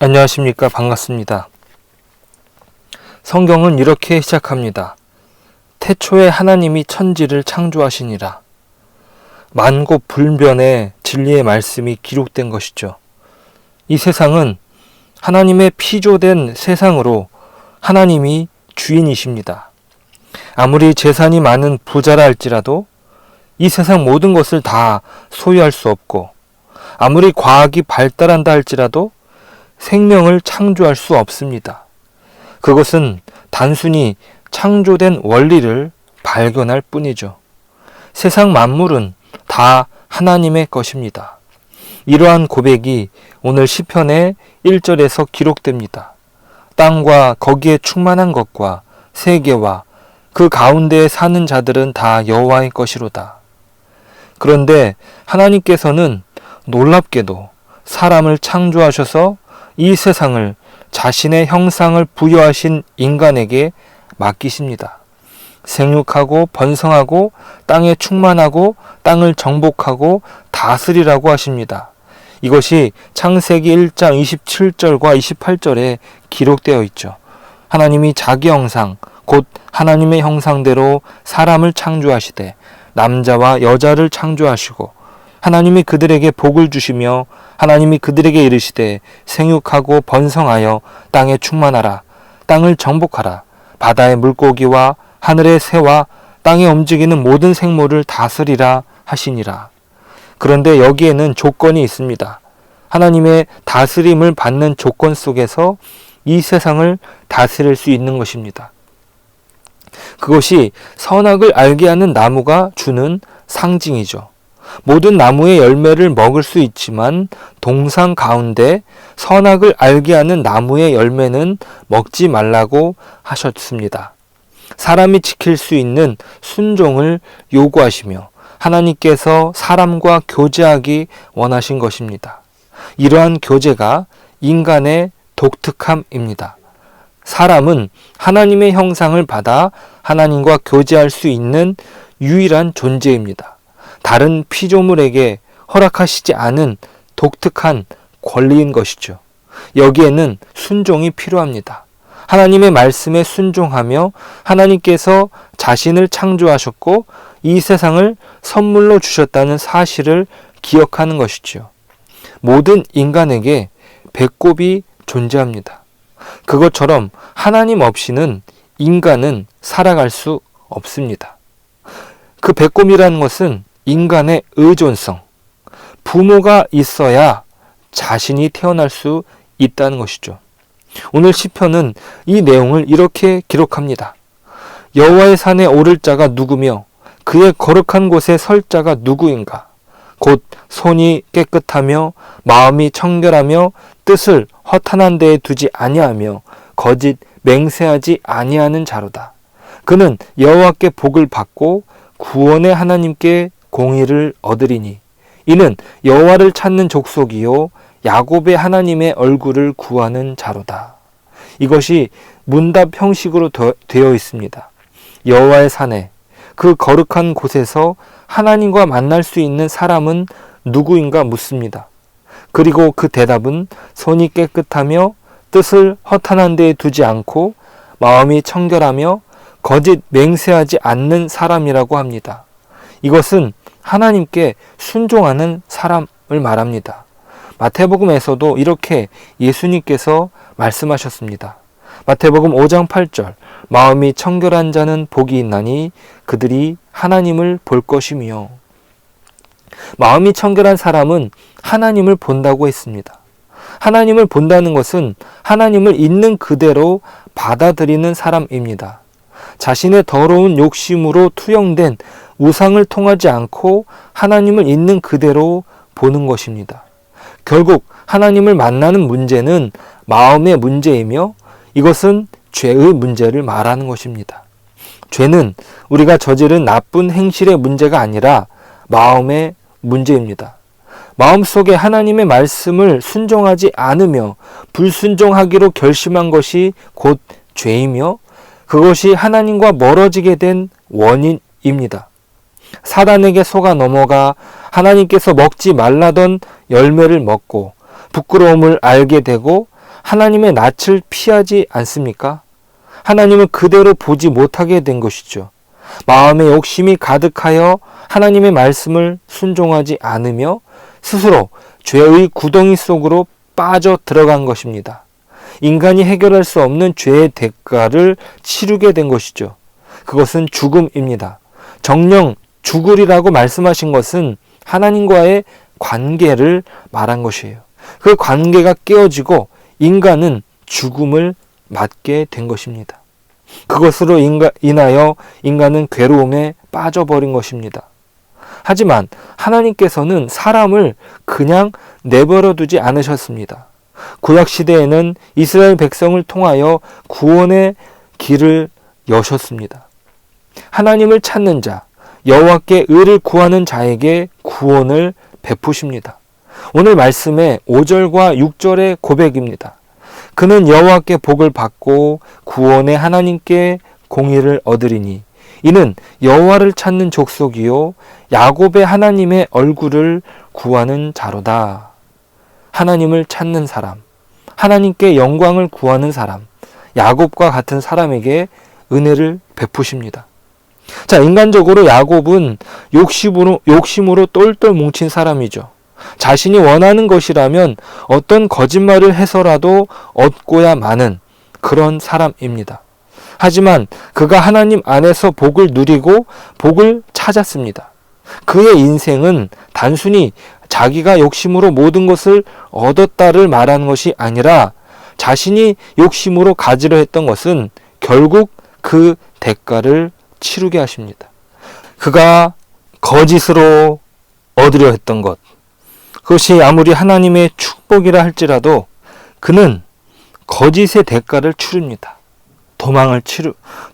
안녕하십니까. 반갑습니다. 성경은 이렇게 시작합니다. 태초에 하나님이 천지를 창조하시니라. 만고 불변의 진리의 말씀이 기록된 것이죠. 이 세상은 하나님의 피조된 세상으로 하나님이 주인이십니다. 아무리 재산이 많은 부자라 할지라도 이 세상 모든 것을 다 소유할 수 없고, 아무리 과학이 발달한다 할지라도 생명을 창조할 수 없습니다. 그것은 단순히 창조된 원리를 발견할 뿐이죠. 세상 만물은 다 하나님의 것입니다. 이러한 고백이 오늘 시편의 1절에서 기록됩니다. 땅과 거기에 충만한 것과 세계와 그 가운데에 사는 자들은 다 여호와의 것이로다. 그런데 하나님께서는 놀랍게도 사람을 창조하셔서 이 세상을 자신의 형상을 부여하신 인간에게 맡기십니다. 생육하고 번성하고 땅에 충만하고 땅을 정복하고 다스리라고 하십니다. 이것이 창세기 1장 27절과 28절에 기록되어 있죠. 하나님이 자기 형상, 곧 하나님의 형상대로 사람을 창조하시되 남자와 여자를 창조하시고, 하나님이 그들에게 복을 주시며 하나님이 그들에게 이르시되 생육하고 번성하여 땅에 충만하라, 땅을 정복하라, 바다의 물고기와 하늘의 새와 땅에 움직이는 모든 생물을 다스리라 하시니라. 그런데 여기에는 조건이 있습니다. 하나님의 다스림을 받는 조건 속에서 이 세상을 다스릴 수 있는 것입니다. 그것이 선악을 알게 하는 나무가 주는 상징이죠. 모든 나무의 열매를 먹을 수 있지만 동상 가운데 선악을 알게 하는 나무의 열매는 먹지 말라고 하셨습니다. 사람이 지킬 수 있는 순종을 요구하시며 하나님께서 사람과 교제하기 원하신 것입니다. 이러한 교제가 인간의 독특함입니다. 사람은 하나님의 형상을 받아 하나님과 교제할 수 있는 유일한 존재입니다. 다른 피조물에게 허락하시지 않은 독특한 권리인 것이죠. 여기에는 순종이 필요합니다. 하나님의 말씀에 순종하며 하나님께서 자신을 창조하셨고 이 세상을 선물로 주셨다는 사실을 기억하는 것이죠. 모든 인간에게 배꼽이 존재합니다. 그것처럼 하나님 없이는 인간은 살아갈 수 없습니다. 그 배꼽이라는 것은 인간의 의존성, 부모가 있어야 자신이 태어날 수 있다는 것이죠. 오늘 시편은 이 내용을 이렇게 기록합니다. 여호와의 산에 오를 자가 누구며 그의 거룩한 곳에 설 자가 누구인가? 곧 손이 깨끗하며 마음이 청결하며 뜻을 허탄한 데에 두지 아니하며 거짓 맹세하지 아니하는 자로다. 그는 여호와께 복을 받고 구원의 하나님께 공의를 얻으리니 이는 여호와를 찾는 족속이요 야곱의 하나님의 얼굴을 구하는 자로다. 이것이 문답 형식으로 되어 있습니다. 여호와의 산에, 그 거룩한 곳에서 하나님과 만날 수 있는 사람은 누구인가 묻습니다. 그리고 그 대답은 손이 깨끗하며 뜻을 허탄한 데에 두지 않고 마음이 청결하며 거짓 맹세하지 않는 사람이라고 합니다. 이것은 하나님께 순종하는 사람을 말합니다. 마태복음에서도 이렇게 예수님께서 말씀하셨습니다. 마태복음 5장 8절, 마음이 청결한 자는 복이 있나니 그들이 하나님을 볼 것이며. 마음이 청결한 사람은 하나님을 본다고 했습니다. 하나님을 본다는 것은 하나님을 있는 그대로 받아들이는 사람입니다. 자신의 더러운 욕심으로 투영된 우상을 통하지 않고 하나님을 있는 그대로 보는 것입니다. 결국 하나님을 만나는 문제는 마음의 문제이며 이것은 죄의 문제를 말하는 것입니다. 죄는 우리가 저지른 나쁜 행실의 문제가 아니라 마음의 문제입니다. 마음속에 하나님의 말씀을 순종하지 않으며 불순종하기로 결심한 것이 곧 죄이며 그것이 하나님과 멀어지게 된 원인입니다. 사단에게 속아 넘어가 하나님께서 먹지 말라던 열매를 먹고 부끄러움을 알게 되고 하나님의 낯을 피하지 않습니까? 하나님을 그대로 보지 못하게 된 것이죠. 마음에 욕심이 가득하여 하나님의 말씀을 순종하지 않으며 스스로 죄의 구덩이 속으로 빠져 들어간 것입니다. 인간이 해결할 수 없는 죄의 대가를 치르게 된 것이죠. 그것은 죽음입니다. 정녕 죽으리라고 말씀하신 것은 하나님과의 관계를 말한 것이에요. 그 관계가 깨어지고 인간은 죽음을 맞게 된 것입니다. 그것으로 인하여 인간은 괴로움에 빠져버린 것입니다. 하지만 하나님께서는 사람을 그냥 내버려 두지 않으셨습니다. 구약시대에는 이스라엘 백성을 통하여 구원의 길을 여셨습니다. 하나님을 찾는 자, 여호와께 의를 구하는 자에게 구원을 베푸십니다. 오늘 말씀의 5절과 6절의 고백입니다. 그는 여호와께 복을 받고 구원의 하나님께 공의를 얻으리니 이는 여호와를 찾는 족속이요 야곱의 하나님의 얼굴을 구하는 자로다. 하나님을 찾는 사람, 하나님께 영광을 구하는 사람, 야곱과 같은 사람에게 은혜를 베푸십니다. 자, 인간적으로 야곱은 욕심으로 똘똘 뭉친 사람이죠. 자신이 원하는 것이라면 어떤 거짓말을 해서라도 얻고야 마는 그런 사람입니다. 하지만 그가 하나님 안에서 복을 누리고 복을 찾았습니다. 그의 인생은 단순히 자기가 욕심으로 모든 것을 얻었다를 말하는 것이 아니라 자신이 욕심으로 가지려 했던 것은 결국 그 대가를 치르게 하십니다. 그가 거짓으로 얻으려 했던 것, 그것이 아무리 하나님의 축복이라 할지라도 그는 거짓의 대가를 치릅니다.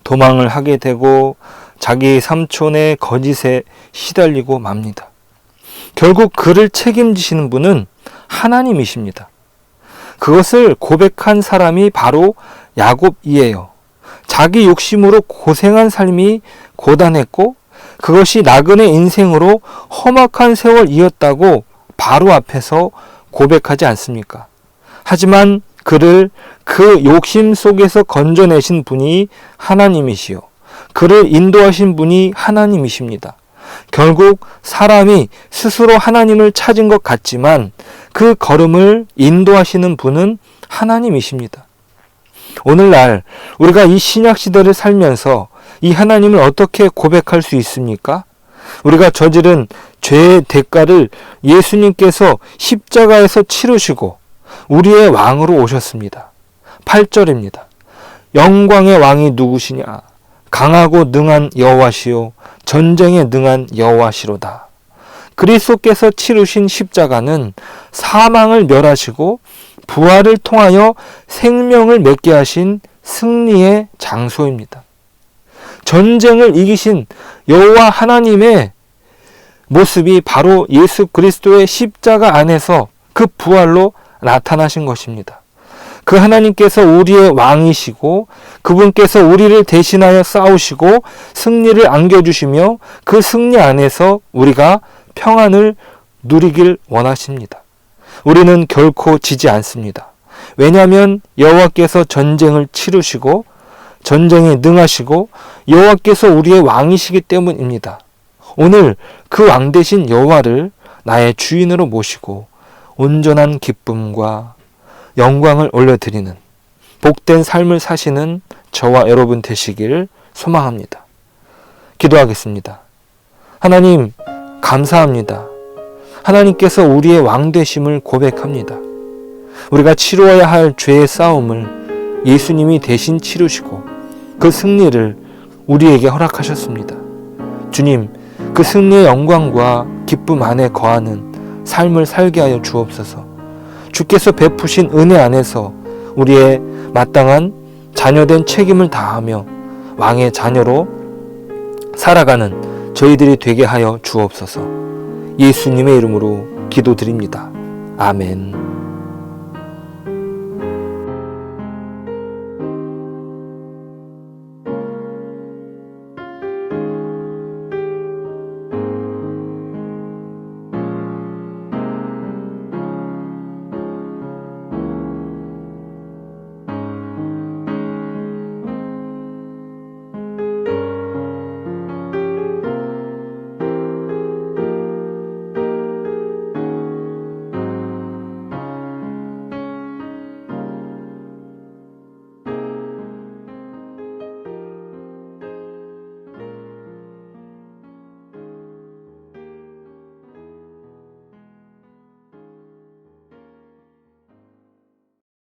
도망을 하게 되고 자기 삼촌의 거짓에 시달리고 맙니다. 결국 그를 책임지시는 분은 하나님이십니다. 그것을 고백한 사람이 바로 야곱이에요. 자기 욕심으로 고생한 삶이 고단했고 그것이 나그네 인생으로 험악한 세월이었다고 바로 앞에서 고백하지 않습니까? 하지만 그를 그 욕심 속에서 건져내신 분이 하나님이시요. 그를 인도하신 분이 하나님이십니다. 결국 사람이 스스로 하나님을 찾은 것 같지만 그 걸음을 인도하시는 분은 하나님이십니다. 오늘날 우리가 이 신약 시대를 살면서 이 하나님을 어떻게 고백할 수 있습니까? 우리가 저지른 죄의 대가를 예수님께서 십자가에서 치르시고 우리의 왕으로 오셨습니다. 8절입니다. 영광의 왕이 누구시냐? 강하고 능한 여호와시요 전쟁에 능한 여호와시로다. 그리스도께서 치르신 십자가는 사망을 멸하시고 부활을 통하여 생명을 맺게 하신 승리의 장소입니다. 전쟁을 이기신 여호와 하나님의 모습이 바로 예수 그리스도의 십자가 안에서 그 부활로 나타나신 것입니다. 그 하나님께서 우리의 왕이시고 그분께서 우리를 대신하여 싸우시고 승리를 안겨주시며 그 승리 안에서 우리가 평안을 누리길 원하십니다. 우리는 결코 지지 않습니다. 왜냐하면 여호와께서 전쟁을 치르시고 전쟁에 능하시고 여호와께서 우리의 왕이시기 때문입니다. 오늘 그 왕 대신 여호와를 나의 주인으로 모시고 온전한 기쁨과 영광을 올려드리는 복된 삶을 사시는 저와 여러분 되시기를 소망합니다. 기도하겠습니다. 하나님 감사합니다. 하나님께서 우리의 왕 되심을 고백합니다. 우리가 치루어야 할 죄의 싸움을 예수님이 대신 치르시고 그 승리를 우리에게 허락하셨습니다. 주님, 그 승리의 영광과 기쁨 안에 거하는 삶을 살게 하여 주옵소서. 주께서 베푸신 은혜 안에서 우리의 마땅한 자녀된 책임을 다하며 왕의 자녀로 살아가는 저희들이 되게 하여 주옵소서. 예수님의 이름으로 기도드립니다. 아멘.